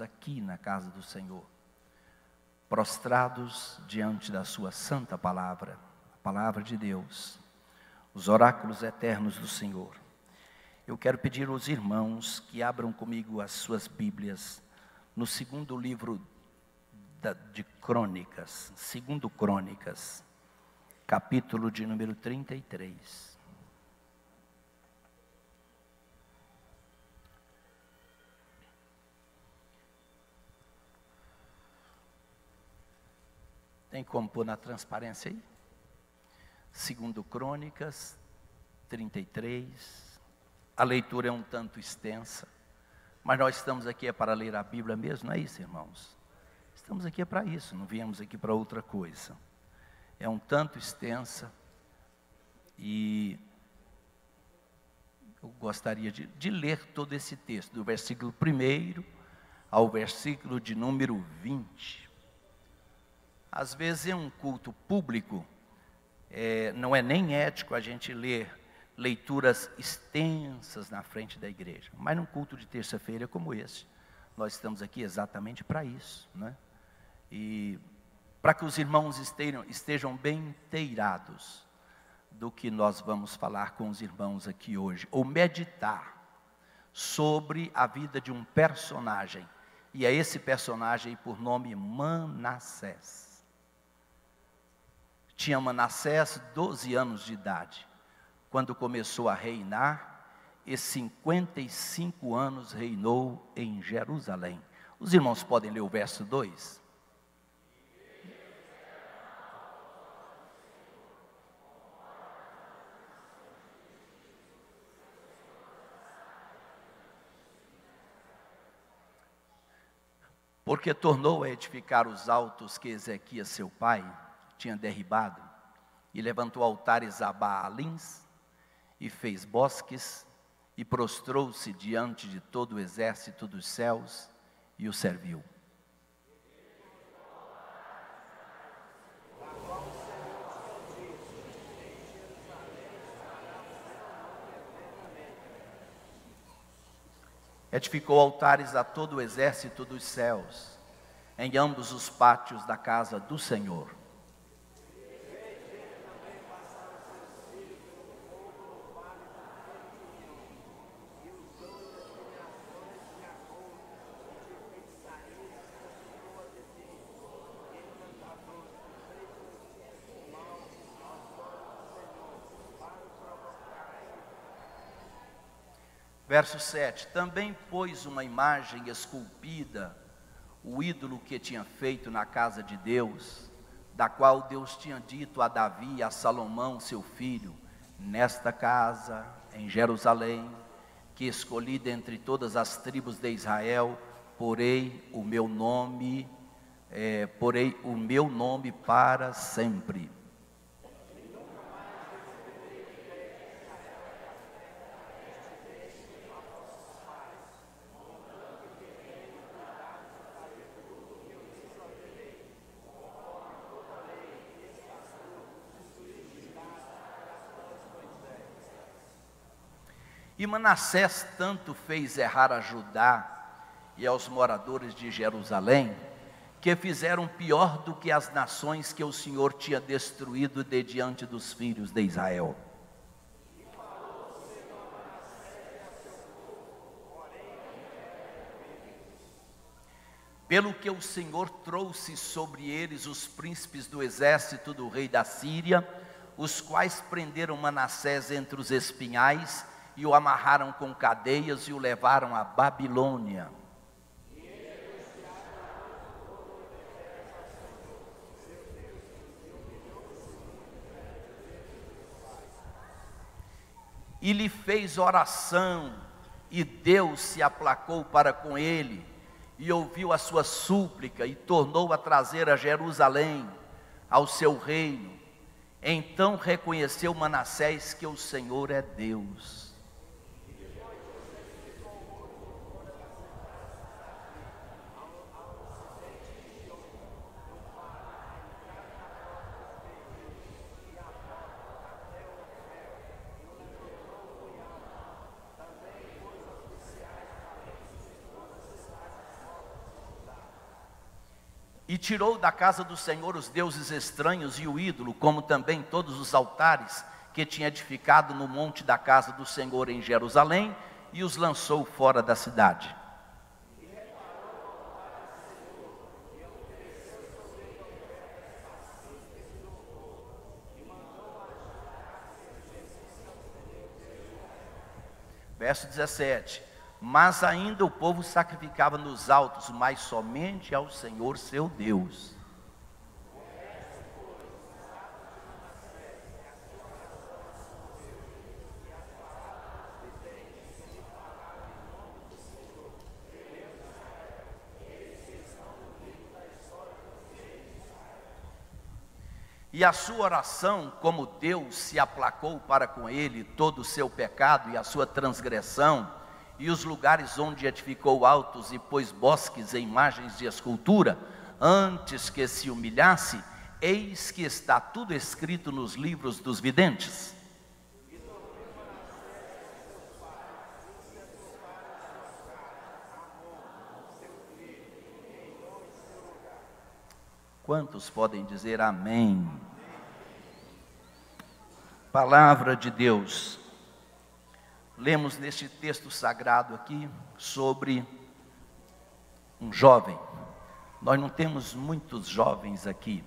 aqui na casa do Senhor, prostrados diante da sua santa palavra, a palavra de Deus, os oráculos eternos do Senhor. Eu quero pedir aos irmãos que abram comigo as suas Bíblias no segundo livro de Crônicas, segundo Crônicas, capítulo de número 33. Tem como pôr na transparência aí? Segundo Crônicas 33. A leitura é um tanto extensa, mas nós estamos aqui para ler a Bíblia mesmo, não é isso, irmãos? Estamos aqui para isso, não viemos aqui para outra coisa. É um tanto extensa e eu gostaria de ler todo esse texto, do versículo 1 ao versículo de número 20. Às vezes, em um culto público, não é nem ético a gente ler leituras extensas na frente da igreja. Mas num culto de terça-feira como esse, nós estamos aqui exatamente para isso, né? E para que os irmãos estejam bem inteirados do que nós vamos falar com os irmãos aqui hoje, ou meditar sobre a vida de um personagem, e é esse personagem por nome Manassés. Tinha Manassés 12 anos de idade, quando começou a reinar, e 55 anos reinou em Jerusalém. Os irmãos podem ler o verso 2? Porque tornou a edificar os altos que Ezequias, seu pai, tinha derribado, e levantou altares a Baalins, e fez bosques, e prostrou-se diante de todo o exército dos céus, e o serviu. Edificou altares a todo o exército dos céus, em ambos os pátios da casa do Senhor. Verso 7, também pôs uma imagem esculpida, o ídolo que tinha feito na casa de Deus, da qual Deus tinha dito a Davi e a Salomão, seu filho, nesta casa, em Jerusalém, que escolhi dentre todas as tribos de Israel, porei o meu nome para sempre. E Manassés tanto fez errar a Judá e aos moradores de Jerusalém, que fizeram pior do que as nações que o Senhor tinha destruído de diante dos filhos de Israel. Pelo que o Senhor trouxe sobre eles os príncipes do exército do rei da Síria, os quais prenderam Manassés entre os espinhais, e o amarraram com cadeias e o levaram à Babilônia. E lhe fez oração, e Deus se aplacou para com ele, e ouviu a sua súplica, e tornou a trazer a Jerusalém, ao seu reino. Então reconheceu Manassés que o Senhor é Deus. E tirou da casa do Senhor os deuses estranhos e o ídolo, como também todos os altares que tinha edificado no monte da casa do Senhor em Jerusalém, e os lançou fora da cidade. Verso 17: mas ainda o povo sacrificava nos altos, mas somente ao Senhor seu Deus. E a sua oração, como Deus se aplacou para com ele todo o seu pecado e a sua transgressão, e os lugares onde edificou altos e pôs bosques e imagens de escultura, antes que se humilhasse, eis que está tudo escrito nos livros dos videntes. Quantos podem dizer amém? Palavra de Deus. Lemos neste texto sagrado aqui sobre um jovem. Nós não temos muitos jovens aqui,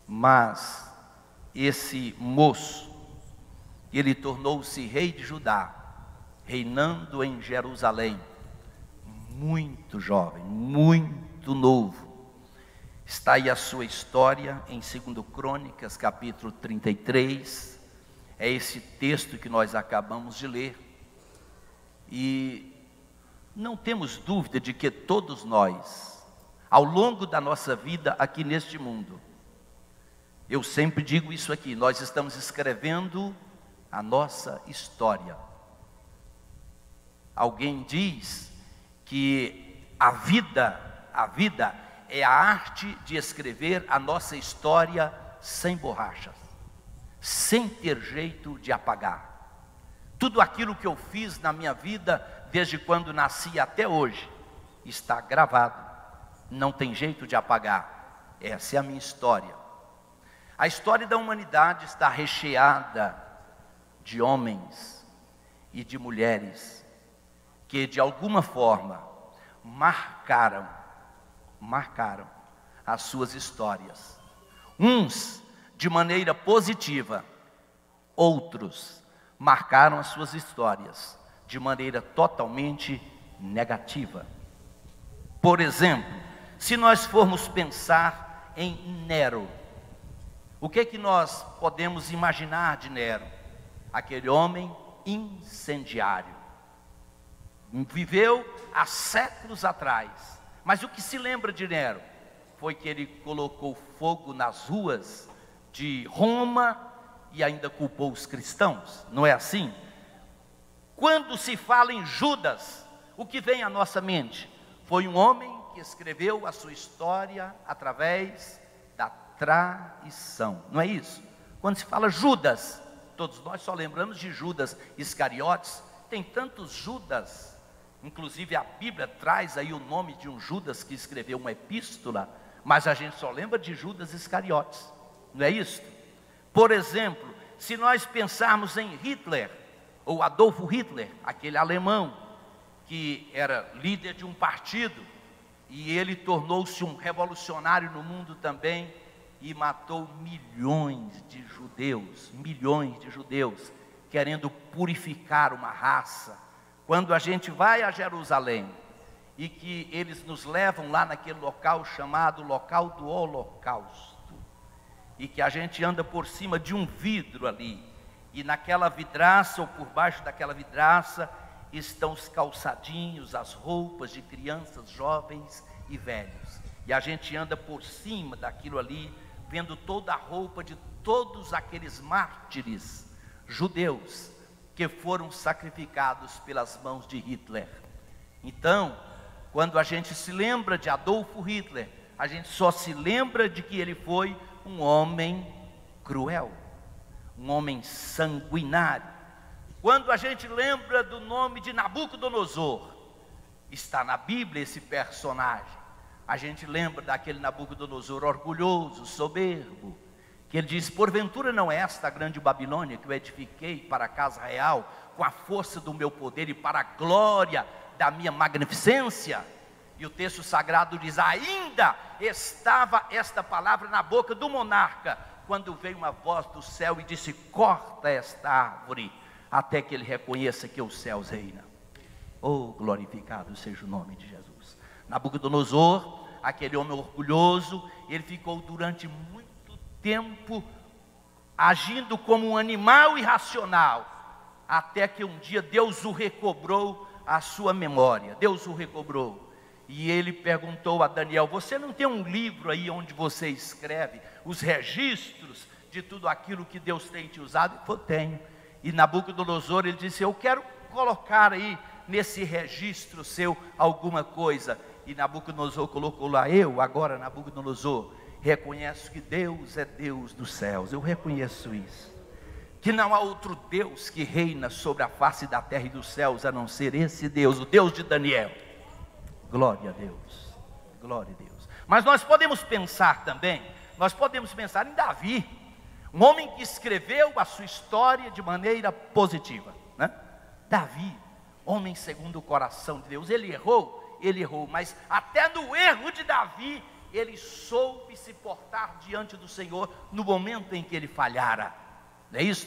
mas esse moço, ele tornou-se rei de Judá, reinando em Jerusalém, muito jovem, muito novo. Está aí a sua história em 2 Crônicas, capítulo 33, é esse texto que nós acabamos de ler, e não temos dúvida de que todos nós, ao longo da nossa vida aqui neste mundo, eu sempre digo isso aqui, nós estamos escrevendo a nossa história. Alguém diz que a vida é a arte de escrever a nossa história sem borrachas, sem ter jeito de apagar. Tudo aquilo que eu fiz na minha vida, desde quando nasci até hoje, está gravado, não tem jeito de apagar. Essa é a minha história. A história da humanidade está recheada de homens e de mulheres que de alguma forma marcaram as suas histórias. Uns de maneira positiva, outros marcaram as suas histórias de maneira totalmente negativa. Por exemplo, se nós formos pensar em Nero, o que é que nós podemos imaginar de Nero? Aquele homem incendiário, viveu há séculos atrás. Mas o que se lembra de Nero foi que ele colocou fogo nas ruas de Roma e ainda culpou os cristãos, não é assim? Quando se fala em Judas, o que vem à nossa mente? Foi um homem que escreveu a sua história através da traição, não é isso? Quando se fala Judas, todos nós só lembramos de Judas Iscariotes, tem tantos Judas. Inclusive a Bíblia traz aí o nome de um Judas que escreveu uma epístola, mas a gente só lembra de Judas Iscariotes, não é isso? Por exemplo, se nós pensarmos em Hitler, ou Adolfo Hitler, aquele alemão que era líder de um partido, e ele tornou-se um revolucionário no mundo também, e matou milhões de judeus, querendo purificar uma raça. Quando a gente vai a Jerusalém, e que eles nos levam lá naquele local chamado local do Holocausto, e que a gente anda por cima de um vidro ali, e naquela vidraça, ou por baixo daquela vidraça, estão os calçadinhos, as roupas de crianças, jovens e velhos, e a gente anda por cima daquilo ali, vendo toda a roupa de todos aqueles mártires judeus, que foram sacrificados pelas mãos de Hitler. Então, quando a gente se lembra de Adolfo Hitler, a gente só se lembra de que ele foi um homem cruel, um homem sanguinário. Quando a gente lembra do nome de Nabucodonosor, está na Bíblia esse personagem, A gente lembra daquele Nabucodonosor orgulhoso, soberbo, que ele diz: porventura não é esta a grande Babilônia que eu edifiquei para a casa real, com a força do meu poder e para a glória da minha magnificência? E o texto sagrado diz: ainda estava esta palavra na boca do monarca, quando veio uma voz do céu e disse: corta esta árvore, até que ele reconheça que os céus reinam. Oh, glorificado seja o nome de Jesus. Nabucodonosor, aquele homem orgulhoso, ele ficou durante muito tempo agindo como um animal irracional, até que um dia Deus o recobrou a sua memória. Deus o recobrou. E ele perguntou a Daniel: você não tem um livro aí onde você escreve os registros de tudo aquilo que Deus tem te usado? Ele falou: tenho. E Nabucodonosor, ele disse: eu quero colocar aí nesse registro seu alguma coisa. E Nabucodonosor colocou lá: eu agora, Nabucodonosor, reconheço que Deus é Deus dos céus. Eu reconheço isso, que não há outro Deus que reina sobre a face da terra e dos céus, a não ser esse Deus, o Deus de Daniel. Glória a Deus, glória a Deus. Mas nós podemos pensar também, em Davi, um homem que escreveu a sua história de maneira positiva, né? Davi, homem segundo o coração de Deus. Ele errou, mas até no erro de Davi, ele soube se portar diante do Senhor no momento em que ele falhara, não é isso?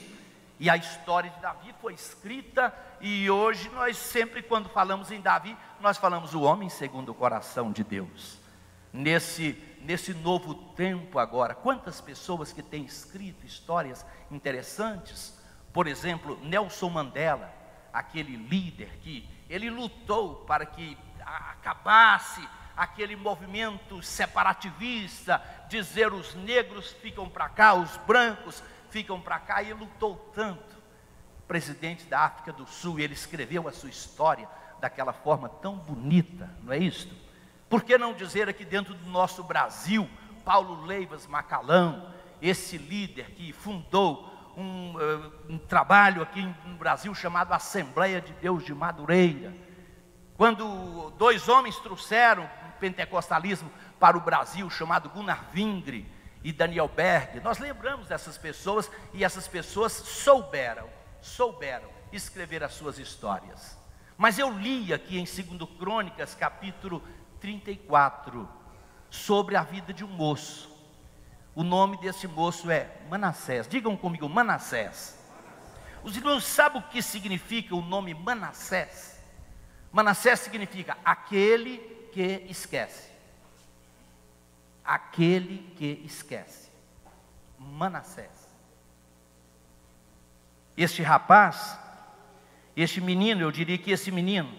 E a história de Davi foi escrita, e hoje nós sempre, quando falamos em Davi, nós falamos o homem segundo o coração de Deus. Nesse novo tempo agora, quantas pessoas que têm escrito histórias interessantes. Por exemplo, Nelson Mandela, aquele líder que ele lutou para que acabasse aquele movimento separativista, dizer os negros ficam para cá, os brancos ficam para cá, e ele lutou tanto. Presidente da África do Sul, ele escreveu a sua história daquela forma tão bonita, não é isso? Por que não dizer aqui dentro do nosso Brasil, Paulo Leivas Macalão, esse líder que fundou um trabalho aqui no Brasil chamado Assembleia de Deus de Madureira, quando dois homens trouxeram o pentecostalismo para o Brasil, chamado Gunnar Vingre e Daniel Berg. Nós lembramos dessas pessoas, e essas pessoas souberam escrever as suas histórias. Mas eu li aqui em 2 Crônicas, capítulo 34, sobre a vida de um moço. O nome desse moço é Manassés. Digam comigo, Manassés. Os irmãos sabem o que significa o nome Manassés? Manassés significa aquele que esquece. Aquele que esquece. Manassés. Este rapaz, este menino, eu diria que esse menino,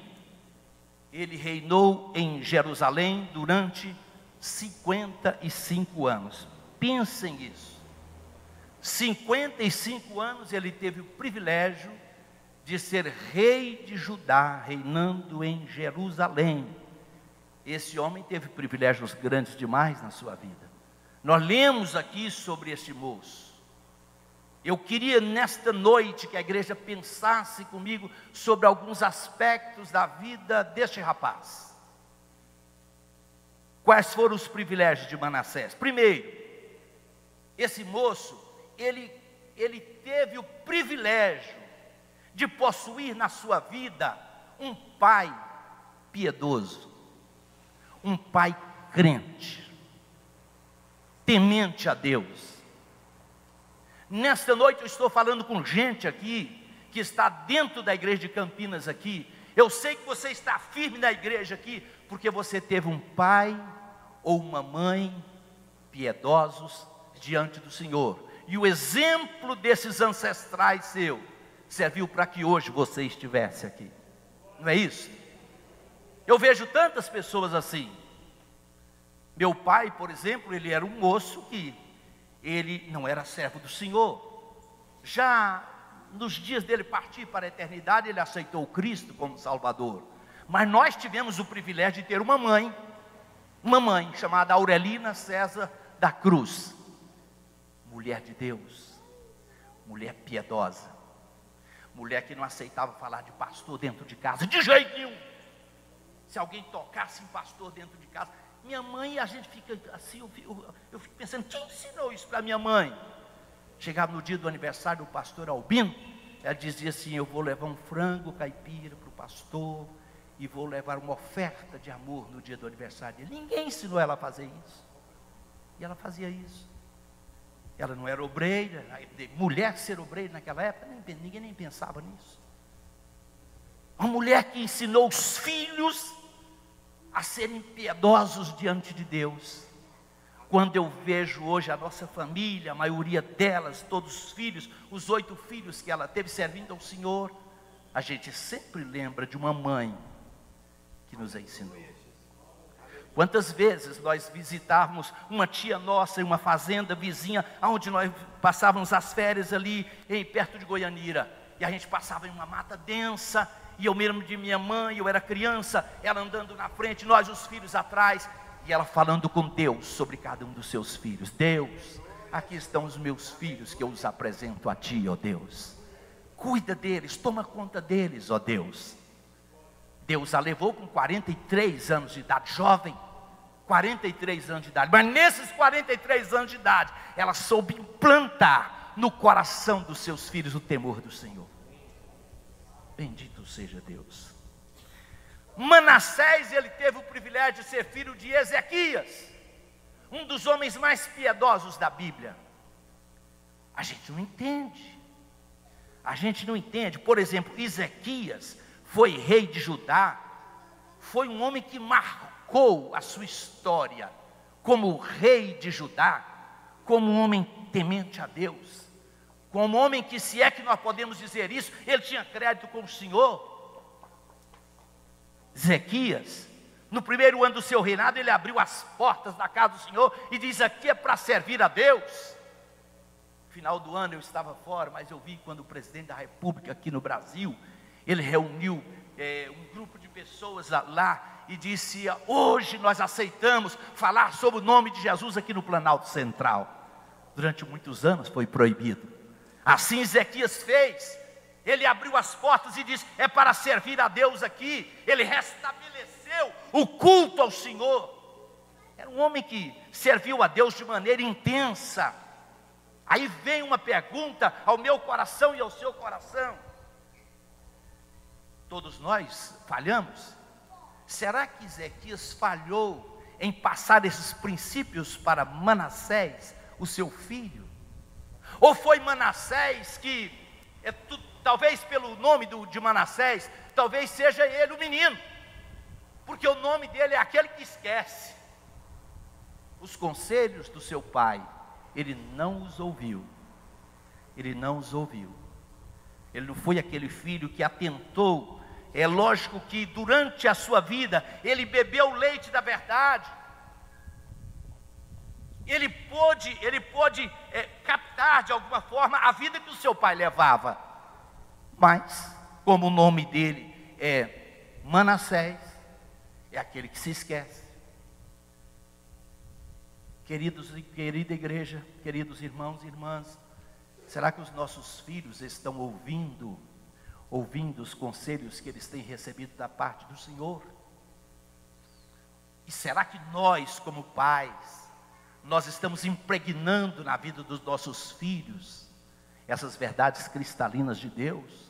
ele reinou em Jerusalém durante 55 anos. Pensem nisso. 55 anos ele teve o privilégio de ser rei de Judá, reinando em Jerusalém. Esse homem teve privilégios grandes demais na sua vida. Nós lemos aqui sobre este moço. Eu queria nesta noite que a igreja pensasse comigo sobre alguns aspectos da vida deste rapaz. Quais foram os privilégios de Manassés? Primeiro, esse moço, ele teve o privilégio de possuir na sua vida um pai piedoso, um pai crente, temente a Deus. Nesta noite eu estou falando com gente aqui, que está dentro da igreja de Campinas aqui. Eu sei que você está firme na igreja aqui, porque você teve um pai ou uma mãe piedosos diante do Senhor. E o exemplo desses ancestrais seu serviu para que hoje você estivesse aqui. Não é isso? Eu vejo tantas pessoas assim. Meu pai, por exemplo, ele era um moço que ele não era servo do Senhor. Já nos dias dele partir para a eternidade, ele aceitou Cristo como Salvador. Mas nós tivemos o privilégio de ter uma mãe chamada Aurelina César da Cruz. Mulher de Deus, mulher piedosa, mulher que não aceitava falar de pastor dentro de casa, de jeito nenhum. se alguém tocasse em pastor dentro de casa. Minha mãe, a gente fica assim, eu fico pensando, quem ensinou isso para minha mãe? Chegava no dia do aniversário do pastor Albino, ela dizia assim, eu vou levar um frango caipira para o pastor, e vou levar uma oferta de amor no dia do aniversário dele. Ninguém ensinou ela a fazer isso. E ela fazia isso. Ela não era obreira, mulher ser obreira naquela época, ninguém nem pensava nisso. Uma mulher que ensinou os filhos a serem piedosos diante de Deus. Quando eu vejo hoje a nossa família, a maioria delas, todos os filhos, os 8 filhos que ela teve servindo ao Senhor, a gente sempre lembra de uma mãe que nos ensinou. Quantas vezes nós visitávamos uma tia nossa em uma fazenda vizinha, onde nós passávamos as férias ali, perto de Goianira, e a gente passava em uma mata densa, e eu mesmo de minha mãe, eu era criança, ela andando na frente, nós os filhos atrás, e ela falando com Deus sobre cada um dos seus filhos. Deus, aqui estão os meus filhos que eu os apresento a Ti, ó Deus. Cuida deles, toma conta deles, ó Deus. Deus a levou com 43 anos de idade, jovem, 43 anos de idade. Mas nesses 43 anos de idade, ela soube implantar no coração dos seus filhos o temor do Senhor. Bendito seja Deus. Manassés, ele teve o privilégio de ser filho de Ezequias, um dos homens mais piedosos da Bíblia. A gente não entende. A gente não entende. Por exemplo, Ezequias foi rei de Judá, foi um homem que marcou a sua história como rei de Judá, como um homem temente a Deus, como um homem que, se é que nós podemos dizer isso, ele tinha crédito com o Senhor. Ezequias, no primeiro ano do seu reinado, ele abriu as portas da casa do Senhor e diz, aqui é para servir a Deus. No final do ano eu estava fora, mas eu vi quando o presidente da República aqui no Brasil, ele reuniu um grupo de pessoas lá e disse, hoje nós aceitamos falar sobre o nome de Jesus aqui no Planalto Central. Durante muitos anos foi proibido. Assim Ezequias fez. Ele abriu as portas e disse, é para servir a Deus aqui. Ele restabeleceu o culto ao Senhor. Era um homem que serviu a Deus de maneira intensa. Aí vem uma pergunta ao meu coração e ao seu coração. Todos nós falhamos. Será que Ezequias falhou em passar esses princípios para Manassés, o seu filho? Ou foi Manassés que, talvez pelo nome de Manassés, talvez seja ele o menino, porque o nome dele é aquele que esquece. Os conselhos do seu pai, ele não os ouviu. Ele não os ouviu. Ele não foi aquele filho que atentou. É lógico que durante a sua vida, ele bebeu o leite da verdade. Ele pôde captar de alguma forma a vida que o seu pai levava. Mas, como o nome dele é Manassés, é aquele que se esquece. Queridos e querida igreja, queridos irmãos e irmãs, será que os nossos filhos estão ouvindo os conselhos que eles têm recebido da parte do Senhor? E será que nós, como pais, nós estamos impregnando na vida dos nossos filhos essas verdades cristalinas de Deus?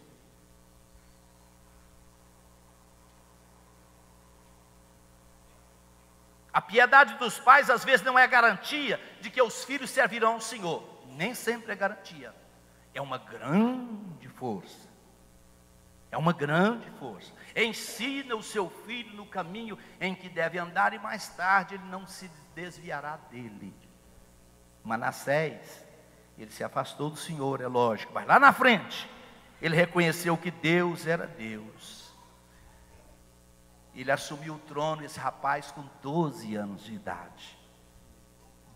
A piedade dos pais às vezes não é garantia de que os filhos servirão ao Senhor. Nem sempre é garantia. É uma grande força. É uma grande força. Ensina o seu filho no caminho em que deve andar e mais tarde ele não se desviará dele. Manassés, ele se afastou do Senhor, é lógico, mas lá na frente, ele reconheceu que Deus era Deus. Ele assumiu o trono, esse rapaz, com 12 anos de idade.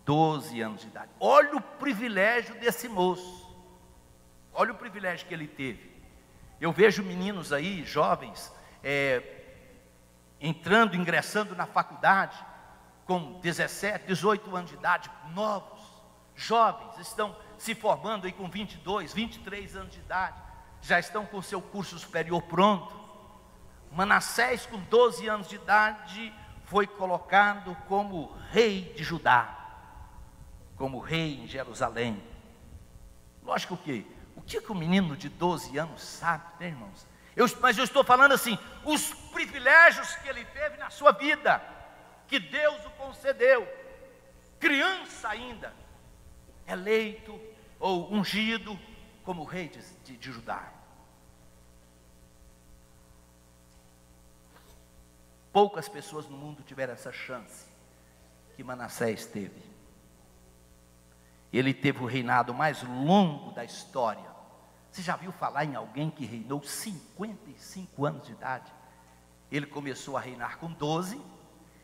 12 anos de idade. Olha o privilégio desse moço. Olha o privilégio que ele teve. Eu vejo meninos aí, jovens, ingressando na faculdade, com 17, 18 anos de idade, novos, jovens, estão se formando aí com 22, 23 anos de idade, já estão com seu curso superior pronto. Manassés, com 12 anos de idade, foi colocado como rei de Judá, como rei em Jerusalém. Lógico que o que o menino de 12 anos sabe, né, irmãos? Mas eu estou falando assim, os privilégios que ele teve na sua vida, que Deus o concedeu, criança ainda, eleito ou ungido como rei de Judá. Poucas pessoas no mundo tiveram essa chance que Manassés teve. Ele teve o reinado mais longo da história. Você já viu falar em alguém que reinou 55 anos de idade? Ele começou a reinar com 12,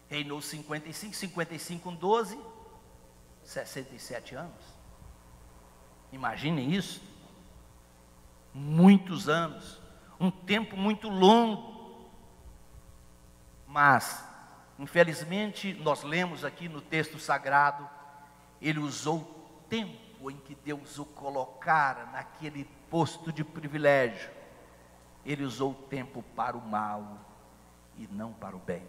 reinou 55 com 12, 67 anos. Imaginem isso. Muitos anos, um tempo muito longo. Mas, infelizmente, nós lemos aqui no texto sagrado, ele usou o tempo em que Deus o colocara naquele posto de privilégio. Ele usou o tempo para o mal e não para o bem.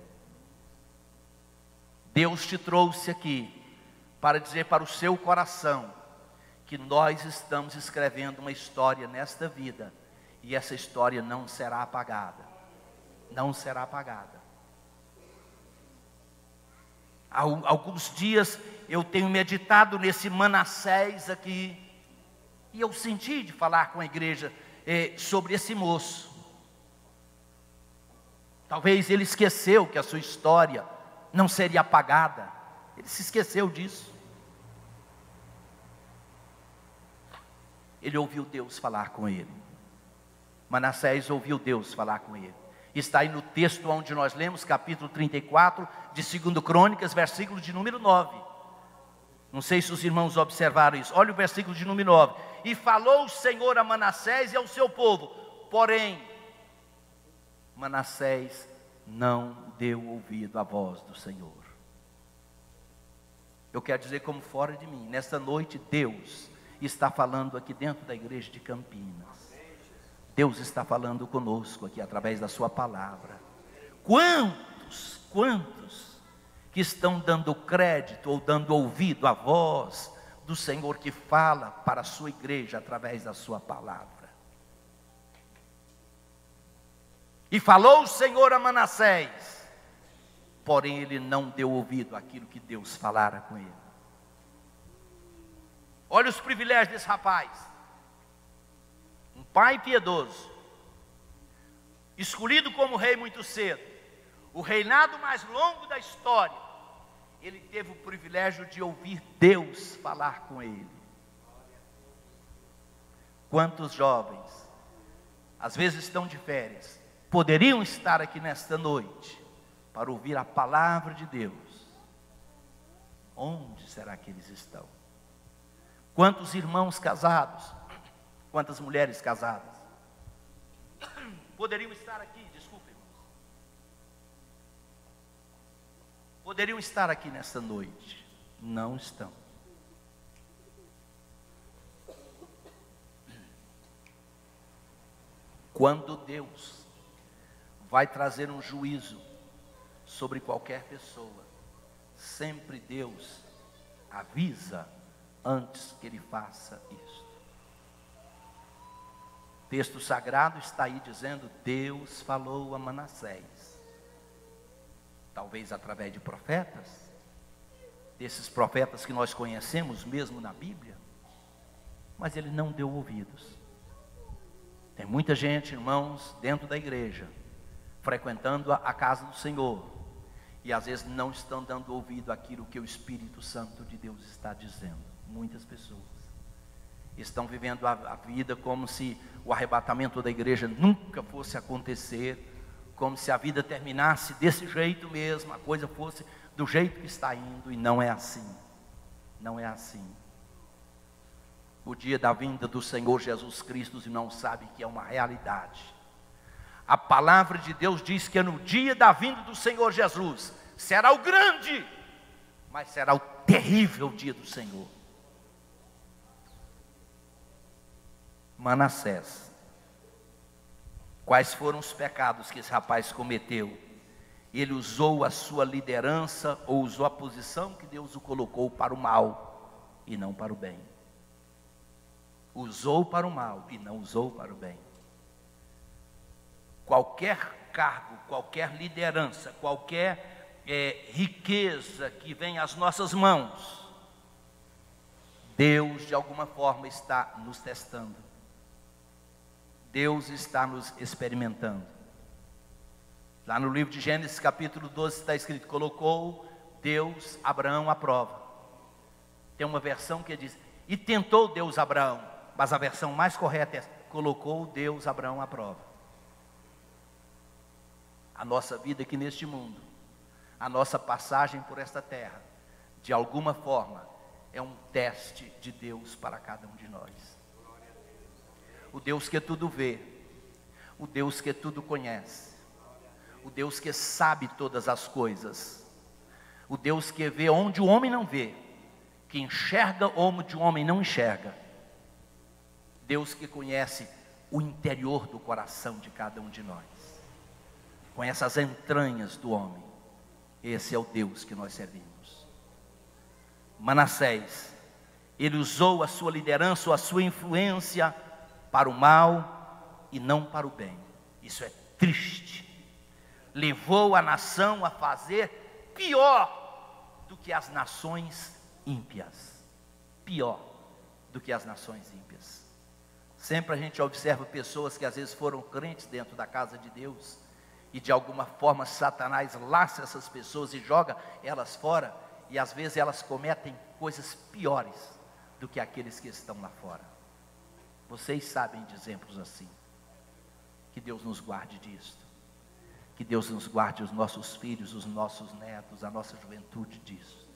Deus te trouxe aqui para dizer para o seu coração que nós estamos escrevendo uma história nesta vida e essa história não será apagada. Não será apagada. Há alguns dias eu tenho meditado nesse Manassés aqui, e eu senti de falar com a igreja sobre esse moço. Talvez ele esqueceu que a sua história não seria apagada, ele se esqueceu disso. Ele ouviu Deus falar com ele. Manassés ouviu Deus falar com ele. Está aí no texto onde nós lemos, capítulo 34, de 2 Crônicas, versículo de número 9. Não sei se os irmãos observaram isso. Olha o versículo de número 9. E falou o Senhor a Manassés e ao seu povo, porém, Manassés não deu ouvido à voz do Senhor. Eu quero dizer como fora de mim, nesta noite Deus está falando aqui dentro da igreja de Campinas. Deus está falando conosco aqui através da sua palavra. Quantos que estão dando crédito ou dando ouvido à voz do Senhor que fala para a sua igreja através da sua palavra? E falou o Senhor a Manassés, porém ele não deu ouvido àquilo que Deus falara com ele. Olha os privilégios desse rapaz. Um pai piedoso, escolhido como rei muito cedo, o reinado mais longo da história, ele teve o privilégio de ouvir Deus falar com ele. Quantos jovens, às vezes estão de férias, poderiam estar aqui nesta noite, para ouvir a palavra de Deus? Onde será que eles estão? Quantos irmãos casados, quantas mulheres casadas poderiam estar aqui, desculpe, irmãos, poderiam estar aqui nesta noite, não estão. Quando Deus vai trazer um juízo sobre qualquer pessoa, sempre Deus avisa antes que ele faça isso. O texto sagrado está aí dizendo, Deus falou a Manassés, talvez através de profetas, desses profetas que nós conhecemos mesmo na Bíblia, mas ele não deu ouvidos. Tem muita gente, irmãos, dentro da igreja, frequentando a casa do Senhor, e às vezes não estão dando ouvido àquilo que o Espírito Santo de Deus está dizendo. Muitas pessoas estão vivendo a vida como se o arrebatamento da igreja nunca fosse acontecer, como se a vida terminasse desse jeito mesmo, a coisa fosse do jeito que está indo, e não é assim. Não é assim. O dia da vinda do Senhor Jesus Cristo, os irmãos sabem que é uma realidade. A palavra de Deus diz que no dia da vinda do Senhor Jesus, será o grande, mas será o terrível dia do Senhor. Manassés Quais foram os pecados que esse rapaz cometeu? Ele usou a sua liderança ou usou a posição que Deus o colocou para o mal e não para o bem. Usou para o mal e não usou para o bem. Qualquer cargo, qualquer liderança, qualquer riqueza que vem às nossas mãos, Deus de alguma forma está nos testando. Deus está nos experimentando. Lá no livro de Gênesis capítulo 12 está escrito: colocou Deus Abraão à prova. Tem uma versão que diz: e tentou Deus Abraão, mas a versão mais correta é: colocou Deus Abraão à prova. A nossa vida aqui neste mundo, a nossa passagem por esta terra, de alguma forma, é um teste de Deus para cada um de nós. O Deus que tudo vê, o Deus que tudo conhece, o Deus que sabe todas as coisas, o Deus que vê onde o homem não vê, que enxerga onde o homem não enxerga, Deus que conhece o interior do coração de cada um de nós, conhece as entranhas do homem. Esse é o Deus que nós servimos. Manassés, ele usou a sua liderança ou a sua influência para o mal e não para o bem. Isso é triste. Levou a nação a fazer pior do que as nações ímpias. Pior do que as nações ímpias. Sempre a gente observa pessoas que às vezes foram crentes dentro da casa de Deus, e de alguma forma Satanás laça essas pessoas e joga elas fora, e às vezes elas cometem coisas piores do que aqueles que estão lá fora. Vocês sabem de exemplos assim. Que Deus nos guarde disso. Que Deus nos guarde os nossos filhos, os nossos netos, a nossa juventude disso.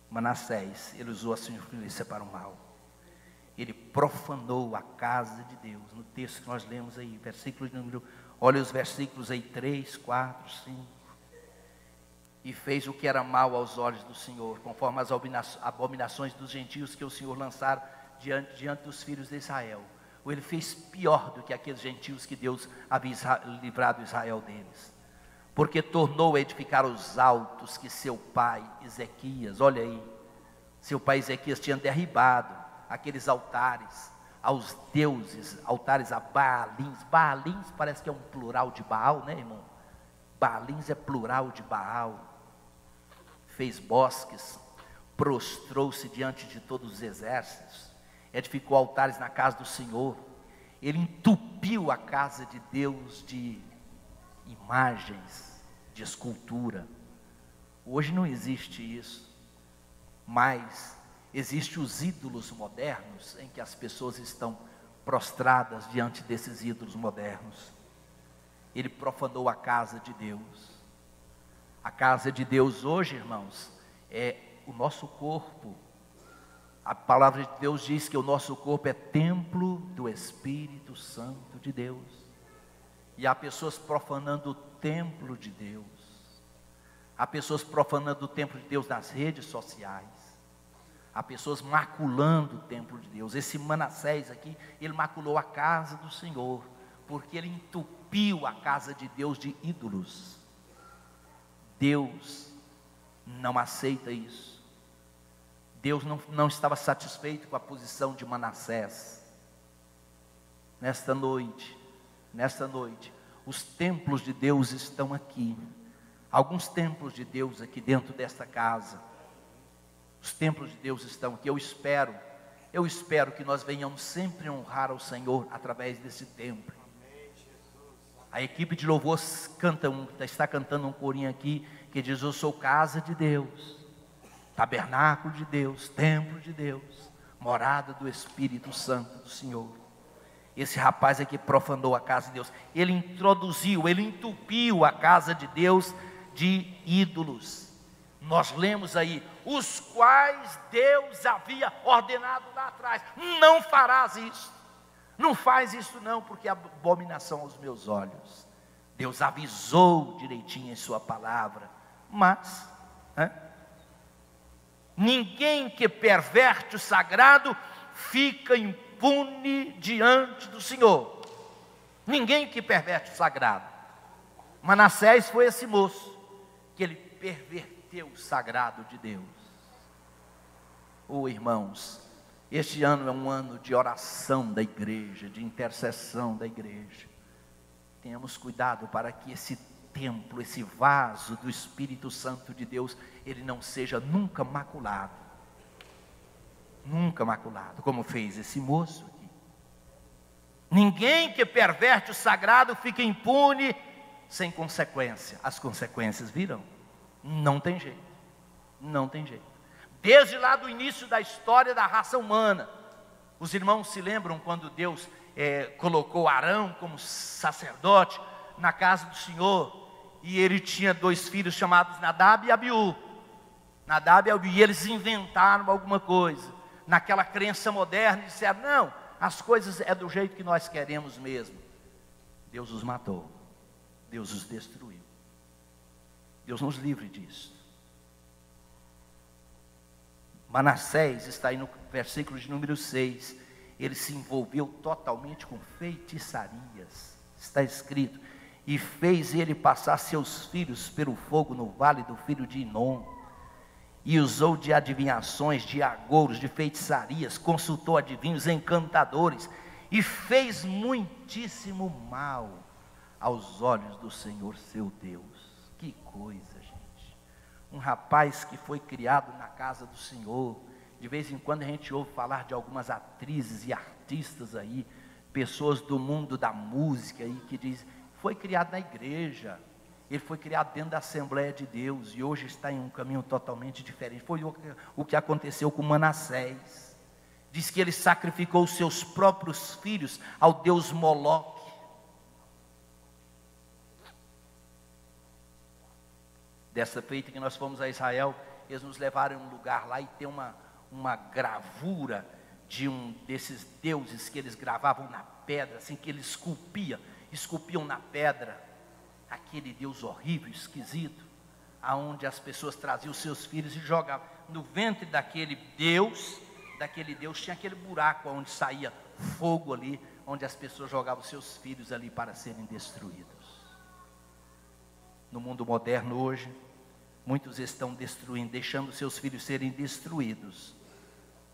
Manassés, ele usou a sua influência para o mal. Ele profanou a casa de Deus. No texto que nós lemos aí, versículo de número, olha os versículos aí, 3, 4, 5. E fez o que era mal aos olhos do Senhor, conforme as abominações dos gentios que o Senhor lançara diante dos filhos de Israel. Ou ele fez pior do que aqueles gentios que Deus havia livrado Israel deles. Porque tornou a edificar os altos que seu pai Ezequias, olha aí, seu pai Ezequias tinha derribado aqueles altares aos deuses, altares a Baalins. Baalins parece que é um plural de Baal, né, irmão? Baalins é plural de Baal. Fez bosques, prostrou-se diante de todos os exércitos, edificou altares na casa do Senhor. Ele entupiu a casa de Deus de imagens, de escultura. Hoje não existe isso, mas existem os ídolos modernos, em que as pessoas estão prostradas diante desses ídolos modernos. Ele profanou a casa de Deus. A casa de Deus hoje, irmãos, é o nosso corpo. A palavra de Deus diz que o nosso corpo é templo do Espírito Santo de Deus. E há pessoas profanando o templo de Deus. Há pessoas profanando o templo de Deus nas redes sociais. Há pessoas maculando o templo de Deus. Esse Manassés aqui, ele maculou a casa do Senhor, porque ele entupiu a casa de Deus de ídolos. Deus não aceita isso. Deus não estava satisfeito com a posição de Manassés. Nesta noite, os templos de Deus estão aqui. Alguns templos de Deus aqui dentro desta casa. Os templos de Deus estão aqui. Eu espero que nós venhamos sempre honrar ao Senhor através desse templo. A equipe de louvor está cantando um corinho aqui que diz: eu sou casa de Deus, tabernáculo de Deus, templo de Deus, morada do Espírito Santo do Senhor. Esse rapaz aqui profanou a casa de Deus. Ele entupiu a casa de Deus de ídolos. Nós lemos aí: os quais Deus havia ordenado lá atrás: não farás isso, não faz isso não, porque é abominação aos meus olhos. Deus avisou direitinho em sua palavra, mas ninguém que perverte o sagrado fica impune diante do Senhor. Ninguém que perverte o sagrado. Manassés foi esse moço que ele perverteu o sagrado de Deus. Irmãos, este ano é um ano de oração da igreja, de intercessão da igreja. Tenhamos cuidado para que esse templo, esse vaso do Espírito Santo de Deus, ele não seja nunca maculado. Nunca maculado, como fez esse moço aqui. Ninguém que perverte o sagrado fica impune, sem consequência. As consequências virão. Não tem jeito. Não tem jeito. Desde lá do início da história da raça humana, os irmãos se lembram quando Deus colocou Arão como sacerdote na casa do Senhor, e ele tinha 2 filhos chamados Nadab e Abiú. Nadab e Abiú, e eles inventaram alguma coisa, naquela crença moderna, e disseram, não, as coisas é do jeito que nós queremos mesmo. Deus os matou, Deus os destruiu. Deus nos livre disso. Manassés está aí no versículo de número 6, ele se envolveu totalmente com feitiçarias, está escrito, e fez ele passar seus filhos pelo fogo no vale do filho de Inom, e usou de adivinhações, de agouros, de feitiçarias, consultou adivinhos, encantadores, e fez muitíssimo mal aos olhos do Senhor seu Deus. Que coisa, gente. Um rapaz que foi criado na casa do Senhor. De vez em quando a gente ouve falar de algumas atrizes e artistas aí, pessoas do mundo da música aí, que dizem, foi criado na igreja, ele foi criado dentro da Assembleia de Deus, e hoje está em um caminho totalmente diferente. Foi o que aconteceu com Manassés. Diz que ele sacrificou os seus próprios filhos ao deus Moloque. Dessa feita que nós fomos a Israel, eles nos levaram a um lugar lá e tem uma gravura de um desses deuses que eles gravavam na pedra, assim que eles esculpiam na pedra, aquele Deus horrível, esquisito, aonde as pessoas traziam os seus filhos e jogavam no ventre daquele Deus tinha aquele buraco onde saía fogo ali, onde as pessoas jogavam os seus filhos ali para serem destruídos. No mundo moderno hoje, muitos estão destruindo, deixando seus filhos serem destruídos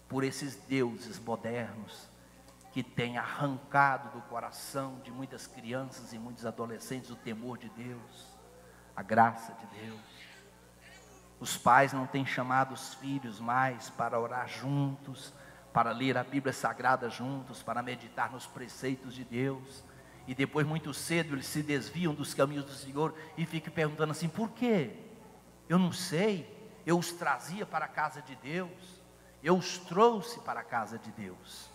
por esses deuses modernos que têm arrancado do coração de muitas crianças e muitos adolescentes o temor de Deus, a graça de Deus. Os pais não têm chamado os filhos mais para orar juntos, para ler a Bíblia Sagrada juntos, para meditar nos preceitos de Deus. E depois, muito cedo, eles se desviam dos caminhos do Senhor e ficam perguntando assim, por quê? Eu não sei, eu os trazia para a casa de Deus, eu os trouxe para a casa de Deus.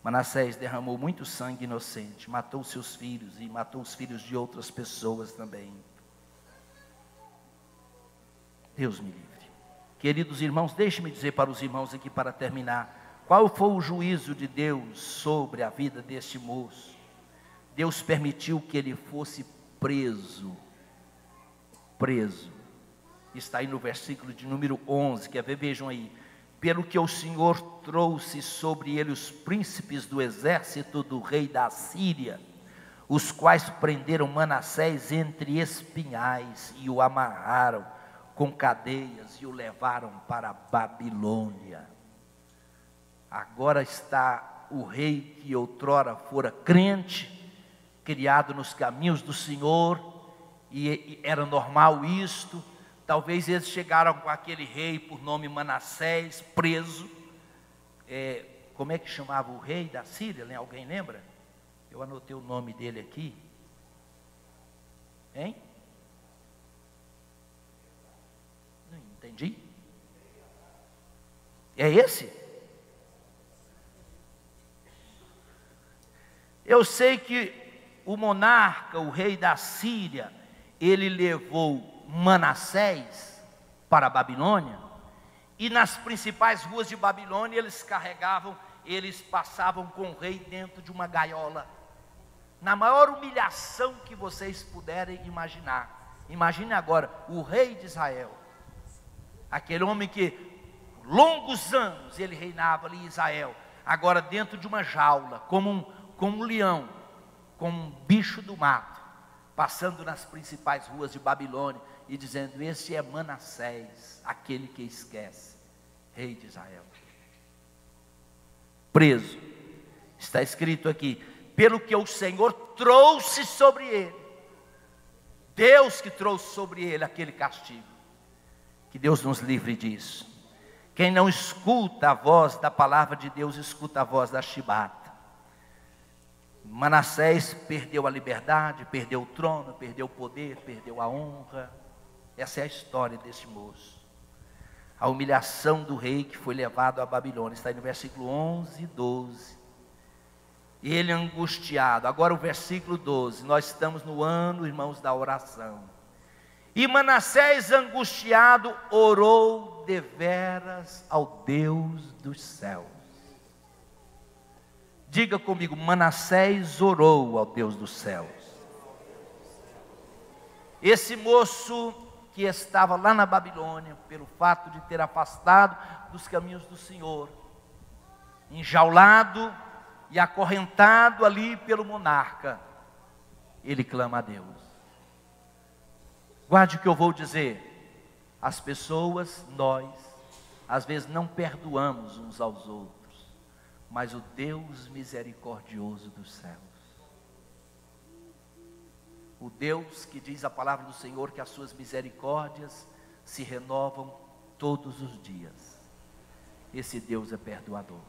Manassés derramou muito sangue inocente, matou seus filhos e matou os filhos de outras pessoas também. Deus me livre. Queridos irmãos, deixe-me dizer para os irmãos aqui para terminar, qual foi o juízo de Deus sobre a vida deste moço? Deus permitiu que ele fosse preso. Está aí no versículo de número 11, quer ver? Vejam aí. Pelo que o Senhor trouxe sobre ele os príncipes do exército do rei da Síria, os quais prenderam Manassés entre espinhais e o amarraram com cadeias e o levaram para a Babilônia. Agora está o rei que outrora fora crente, criado nos caminhos do Senhor, e era normal isto. Talvez eles chegaram com aquele rei por nome Manassés, preso. Como é que chamava o rei da Síria? Né? Alguém lembra? Eu anotei o nome dele aqui. Hein? Não entendi. É esse? Eu sei que o monarca, o rei da Síria, ele levou Manassés para a Babilônia, e nas principais ruas de Babilônia eles passavam com o rei dentro de uma gaiola, na maior humilhação que vocês puderem imaginar. Imagine agora, o rei de Israel, aquele homem que longos anos ele reinava ali em Israel, agora dentro de uma jaula, como um leão, como um bicho do mato, passando nas principais ruas de Babilônia e dizendo: esse é Manassés, aquele que esquece, rei de Israel. Preso, está escrito aqui, pelo que o Senhor trouxe sobre ele, Deus que trouxe sobre ele aquele castigo. Que Deus nos livre disso. Quem não escuta a voz da palavra de Deus, escuta a voz da chibata. Manassés perdeu a liberdade, perdeu o trono, perdeu o poder, perdeu a honra. Essa é a história desse moço. A humilhação do rei que foi levado à Babilônia, está aí no versículo 11 e 12. Ele angustiado, agora o versículo 12, nós estamos no ano, irmãos, da oração. E Manassés angustiado orou deveras ao Deus dos céus. Diga comigo, Manassés orou ao Deus dos céus. Esse moço que estava lá na Babilônia, pelo fato de ter afastado dos caminhos do Senhor, enjaulado e acorrentado ali pelo monarca, ele clama a Deus. Guarde o que eu vou dizer. As pessoas, nós, às vezes não perdoamos uns aos outros, mas o Deus misericordioso dos céus, o Deus que diz a palavra do Senhor que as suas misericórdias se renovam todos os dias, esse Deus é perdoador.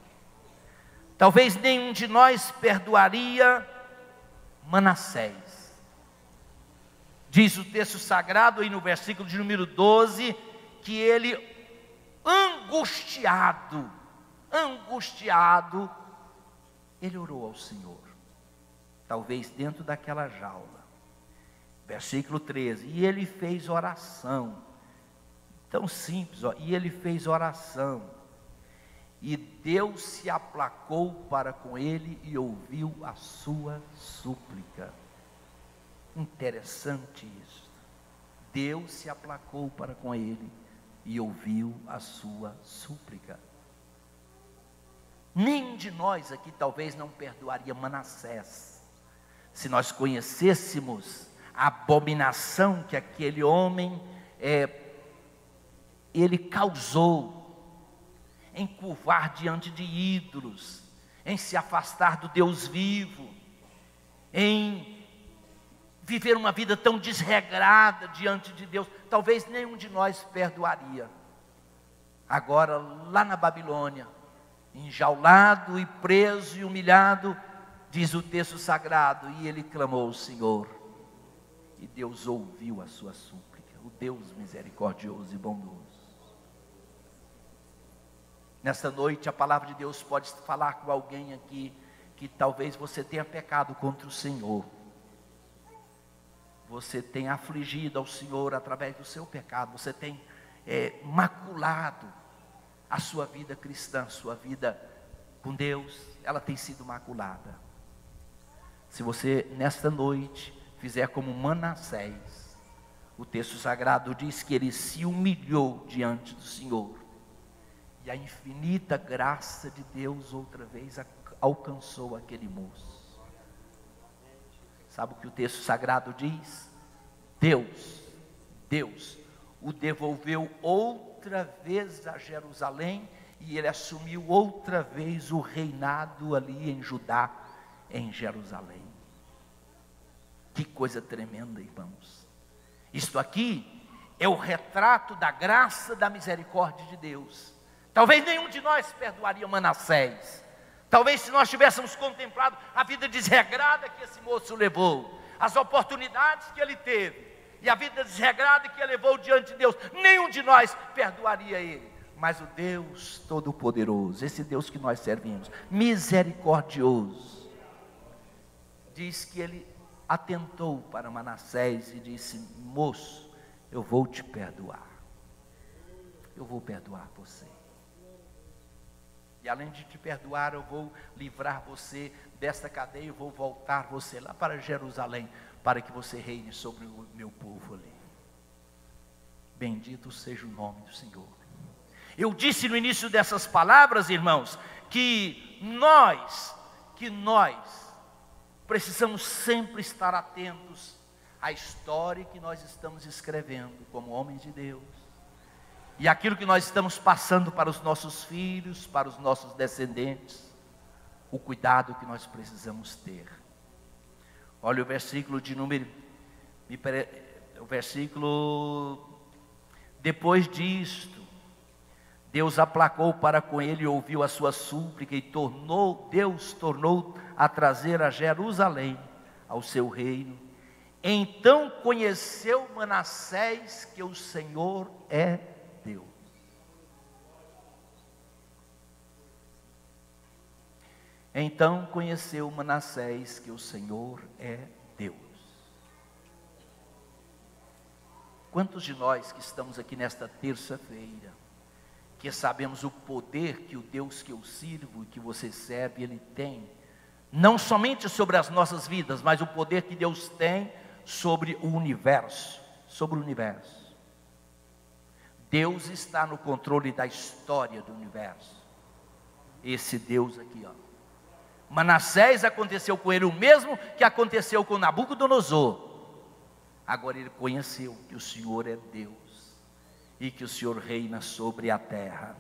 Talvez nenhum de nós perdoaria Manassés. Diz o texto sagrado aí no versículo de número 12, que ele angustiado, ele orou ao Senhor. Talvez dentro daquela jaula. Versículo 13, e ele fez oração. Tão simples, e ele fez oração. E Deus se aplacou para com ele e ouviu a sua súplica. Interessante isso. Deus se aplacou para com ele e ouviu a sua súplica. Nenhum de nós aqui talvez não perdoaria Manassés, se nós conhecêssemos a abominação que aquele homem ele causou, em curvar diante de ídolos, em se afastar do Deus vivo, em viver uma vida tão desregrada diante de Deus. Talvez nenhum de nós perdoaria. Agora lá na Babilônia, enjaulado e preso e humilhado, diz o texto sagrado, e ele clamou ao Senhor, e Deus ouviu a sua súplica, o Deus misericordioso e bondoso. Nesta noite a palavra de Deus pode falar com alguém aqui, que talvez você tenha pecado contra o Senhor, você tenha afligido ao Senhor através do seu pecado, você tem maculado a sua vida cristã, a sua vida com Deus, ela tem sido maculada. Se você nesta noite fizer como Manassés, o texto sagrado diz que ele se humilhou diante do Senhor, e a infinita graça de Deus outra vez alcançou aquele moço. Sabe o que o texto sagrado diz? Deus o devolveu outra vez a Jerusalém, e ele assumiu outra vez o reinado ali em Judá, em Jerusalém. Que coisa tremenda, irmãos. Isto aqui é o retrato da graça, da misericórdia de Deus. Talvez nenhum de nós perdoaria Manassés. Talvez se nós tivéssemos contemplado a vida desregrada que esse moço levou, as oportunidades que ele teve, e a vida desregrada que ele levou diante de Deus, nenhum de nós perdoaria ele. Mas o Deus Todo-Poderoso, esse Deus que nós servimos, misericordioso, diz que ele atentou para Manassés e disse: moço, eu vou te perdoar. Eu vou perdoar você. E além de te perdoar, eu vou livrar você desta cadeia, eu vou voltar você lá para Jerusalém, para que você reine sobre o meu povo ali. Bendito seja o nome do Senhor. Eu disse no início dessas palavras, irmãos, que nós precisamos sempre estar atentos à história que nós estamos escrevendo como homens de Deus. E aquilo que nós estamos passando para os nossos filhos, para os nossos descendentes, o cuidado que nós precisamos ter. Olha o versículo de número, o versículo, depois disto, Deus aplacou para com ele e ouviu a sua súplica e Deus tornou a trazer a Jerusalém ao seu reino. Então conheceu Manassés que o Senhor é Deus. Então conheceu Manassés que o Senhor é Deus. Quantos de nós que estamos aqui nesta terça-feira, que sabemos o poder que o Deus que eu sirvo e que você serve, Ele tem, não somente sobre as nossas vidas, mas o poder que Deus tem sobre o universo, Deus está no controle da história do universo. Esse Deus aqui, ó. Manassés aconteceu com ele o mesmo que aconteceu com Nabucodonosor. Agora ele conheceu que o Senhor é Deus e que o Senhor reina sobre a terra.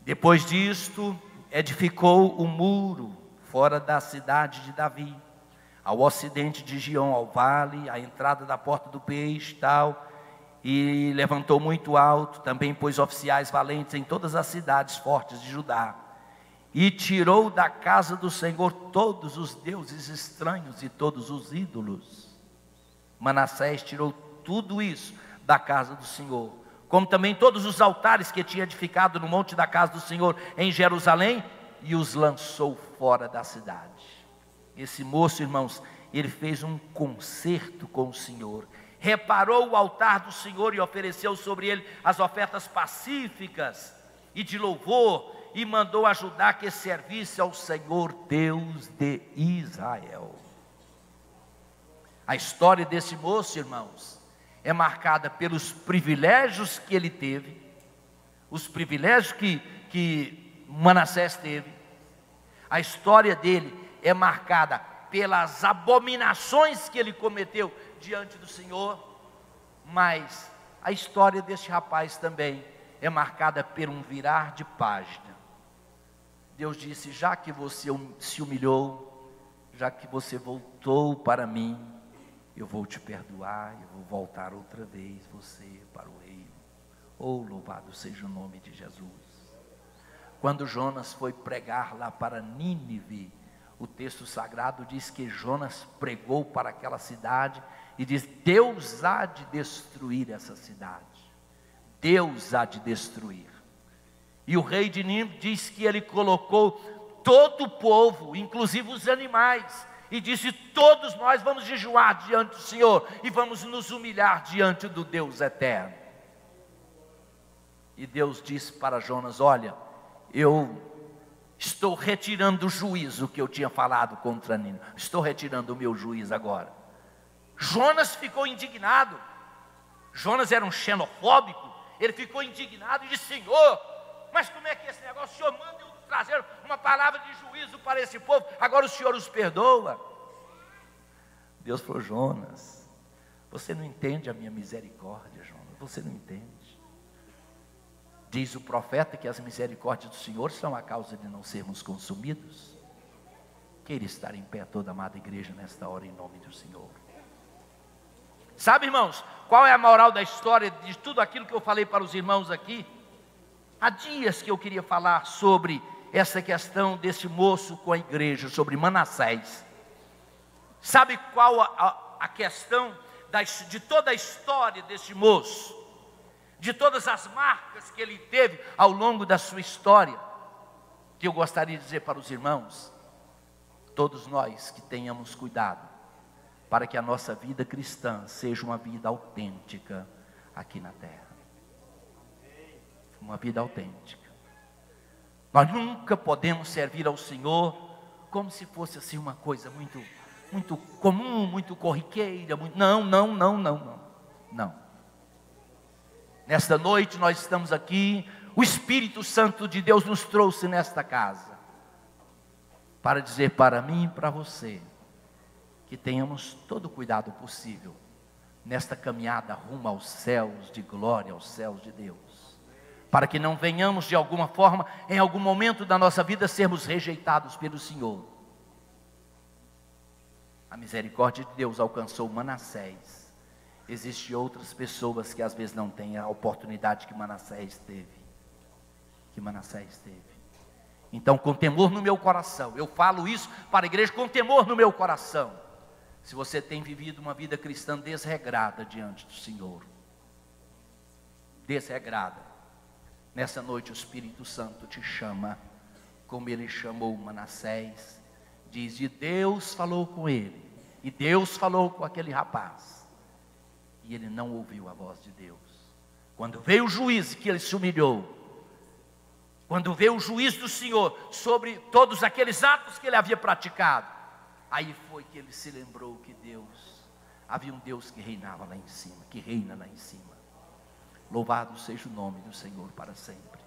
Depois disto, edificou o muro fora da cidade de Davi, ao ocidente de Gion, ao vale, à entrada da porta do peixe, tal, e levantou muito alto, também pôs oficiais valentes em todas as cidades fortes de Judá, e tirou da casa do Senhor todos os deuses estranhos e todos os ídolos. Manassés tirou tudo isso da casa do Senhor, como também todos os altares que tinha edificado no monte da casa do Senhor em Jerusalém, e os lançou fora da cidade. Esse moço, irmãos, ele fez um concerto com o Senhor, reparou o altar do Senhor e ofereceu sobre ele as ofertas pacíficas e de louvor, e mandou ajudar que servisse ao Senhor Deus de Israel. A história desse moço, irmãos, é marcada pelos privilégios que ele teve, os privilégios que Manassés teve. A história dele é marcada pelas abominações que ele cometeu diante do Senhor, mas a história deste rapaz também é marcada por um virar de página. Deus disse: já que você se humilhou, já que você voltou para mim, eu vou te perdoar, eu vou voltar outra vez você para o reino. Oh, louvado seja o nome de Jesus. Quando Jonas foi pregar lá para Nínive, o texto sagrado diz que Jonas pregou para aquela cidade e diz: Deus há de destruir essa cidade. Deus há de destruir. E o rei de Nínive diz que ele colocou todo o povo, inclusive os animais, e disse: todos nós vamos jejuar diante do Senhor e vamos nos humilhar diante do Deus eterno. E Deus disse para Jonas: olha, eu estou retirando o juízo que eu tinha falado contra Nínive, estou retirando o meu juízo agora. Jonas ficou indignado. Jonas era um xenofóbico. Ele ficou indignado e disse: Senhor, mas como é que é esse negócio? O Senhor manda eu trazer uma palavra de juízo para esse povo, agora o Senhor os perdoa. Deus falou: Jonas, você não entende a minha misericórdia, Jonas, você não entende. Diz o profeta que as misericórdias do Senhor são a causa de não sermos consumidos. Queira estar em pé toda a amada igreja nesta hora em nome do Senhor. Sabe, irmãos, qual é a moral da história de tudo aquilo que eu falei para os irmãos aqui? Há dias que eu queria falar sobre essa questão desse moço com a igreja, sobre Manassés. Sabe qual a questão de toda a história desse moço? De todas as marcas que ele teve ao longo da sua história, que eu gostaria de dizer para os irmãos: todos nós que tenhamos cuidado para que a nossa vida cristã seja uma vida autêntica aqui na terra. Uma vida autêntica. Nós nunca podemos servir ao Senhor como se fosse assim uma coisa muito comum, muito corriqueira, não. Nesta noite nós estamos aqui, o Espírito Santo de Deus nos trouxe nesta casa, para dizer para mim e para você, que tenhamos todo o cuidado possível, nesta caminhada rumo aos céus de glória, aos céus de Deus, para que não venhamos de alguma forma, em algum momento da nossa vida, sermos rejeitados pelo Senhor. A misericórdia de Deus alcançou Manassés. Existem outras pessoas que às vezes não têm a oportunidade que Manassés teve. Então, com temor no meu coração, eu falo isso para a igreja com temor no meu coração. Se você tem vivido uma vida cristã desregrada diante do Senhor, desregrada, nessa noite o Espírito Santo te chama, como ele chamou Manassés. Diz, e Deus falou com ele, e Deus falou com aquele rapaz, e ele não ouviu a voz de Deus. Quando veio o juízo, que ele se humilhou, quando veio o juízo do Senhor sobre todos aqueles atos que ele havia praticado, aí foi que ele se lembrou que havia um Deus que reinava lá em cima, que reina lá em cima. Louvado seja o nome do Senhor para sempre.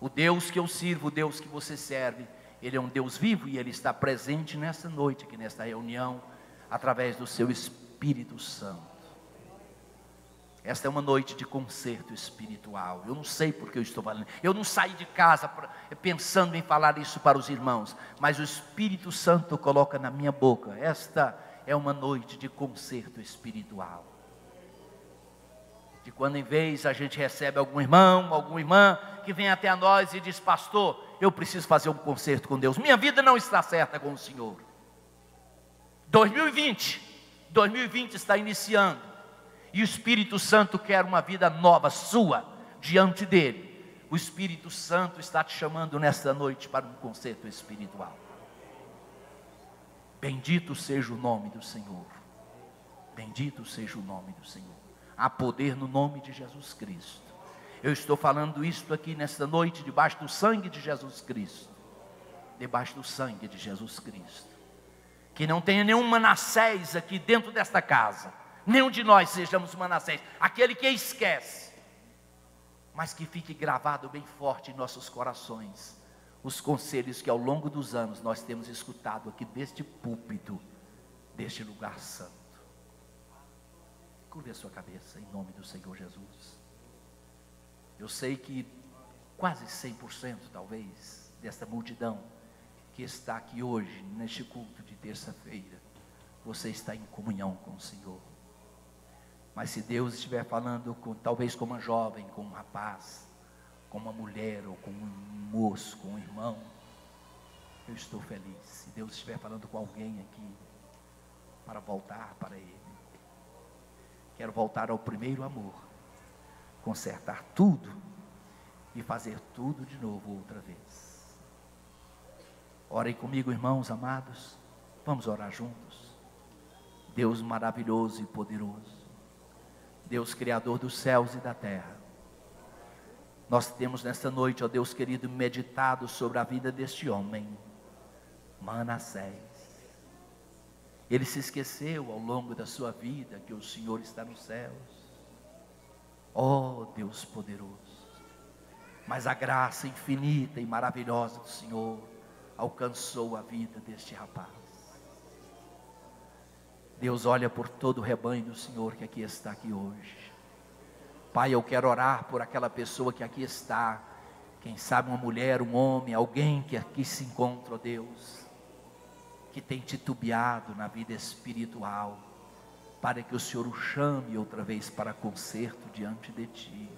O Deus que eu sirvo, o Deus que você serve, Ele é um Deus vivo e Ele está presente nesta noite, aqui nesta reunião, através do seu Espírito Santo. Esta é uma noite de concerto espiritual. Eu não sei porque eu estou falando. Eu não saí de casa pensando em falar isso para os irmãos, mas o Espírito Santo coloca na minha boca. Esta é uma noite de concerto espiritual. De quando em vez a gente recebe algum irmão, alguma irmã que vem até a nós e diz, pastor, eu preciso fazer um concerto com Deus. Minha vida não está certa com o Senhor. 2020 está iniciando. E o Espírito Santo quer uma vida nova sua, diante dele. O Espírito Santo está te chamando nesta noite para um concerto espiritual. Bendito seja o nome do Senhor. Bendito seja o nome do Senhor. Há poder no nome de Jesus Cristo. Eu estou falando isto aqui nesta noite, debaixo do sangue de Jesus Cristo. Debaixo do sangue de Jesus Cristo. Que não tenha nenhum Manassés aqui dentro desta casa. Nenhum de nós sejamos Manassés, aquele que esquece, mas que fique gravado bem forte em nossos corações, os conselhos que ao longo dos anos nós temos escutado aqui deste púlpito, deste lugar santo. Curve a sua cabeça em nome do Senhor Jesus. Eu sei que quase 100% talvez, desta multidão que está aqui hoje, neste culto de terça-feira, você está em comunhão com o Senhor. Mas se Deus estiver falando talvez com uma jovem, com um rapaz, com uma mulher, ou com um moço, com um irmão, eu estou feliz. Se Deus estiver falando com alguém aqui, para voltar para Ele, quero voltar ao primeiro amor, consertar tudo e fazer tudo de novo outra vez. Orem comigo, irmãos amados, vamos orar juntos. Deus maravilhoso e poderoso, Deus Criador dos céus e da terra, nós temos nesta noite, ó Deus querido, meditado sobre a vida deste homem, Manassés. Ele se esqueceu ao longo da sua vida que o Senhor está nos céus. Ó Deus poderoso, mas a graça infinita e maravilhosa do Senhor alcançou a vida deste rapaz. Deus olha por todo o rebanho do Senhor que aqui está aqui hoje. Pai, eu quero orar por aquela pessoa que aqui está, quem sabe uma mulher, um homem, alguém que aqui se encontra, ó Deus, que tem titubeado na vida espiritual, para que o Senhor o chame outra vez para concerto diante de Ti.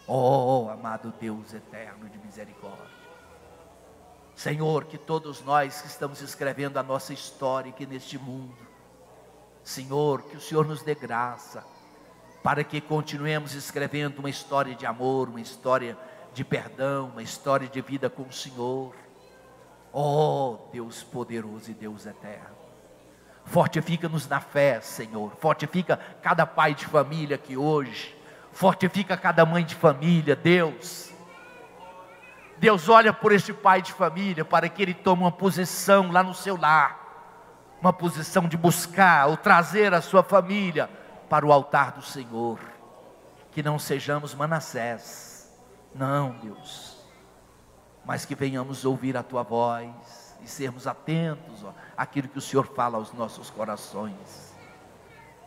Ó amado Deus eterno de misericórdia, Senhor, que todos nós que estamos escrevendo a nossa história aqui neste mundo, Senhor, que o Senhor nos dê graça, para que continuemos escrevendo uma história de amor, uma história de perdão, uma história de vida com o Senhor. Ó Deus poderoso e Deus eterno, fortifica-nos na fé, Senhor, fortifica cada pai de família aqui hoje, fortifica cada mãe de família, Deus. Deus olha por este pai de família, para que ele tome uma posição lá no seu lar, uma posição de buscar ou trazer a sua família para o altar do Senhor. que não sejamos Manassés, não, Deus, mas que venhamos ouvir a Tua voz e sermos atentos àquilo que o Senhor fala aos nossos corações.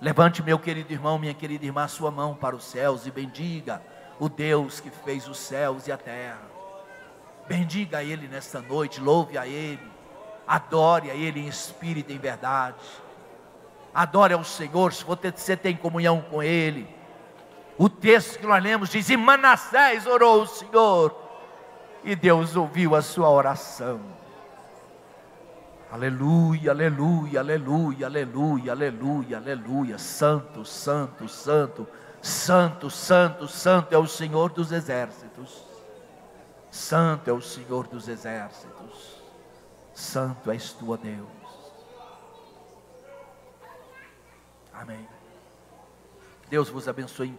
Levante, meu querido irmão, minha querida irmã, a sua mão para os céus e bendiga o Deus que fez os céus e a terra. Bendiga a Ele nesta noite, louve a Ele, adore a Ele em espírito e em verdade. Adore ao Senhor, se você tem comunhão com Ele. O texto que nós lemos diz: e Manassés orou o Senhor, e Deus ouviu a sua oração. Aleluia, aleluia, aleluia, aleluia, aleluia, aleluia. Santo, santo, santo, santo, santo, santo é o Senhor dos exércitos. Santo é o Senhor dos exércitos. Santo és tu, ó Deus. Amém. Deus vos abençoe em Cristo.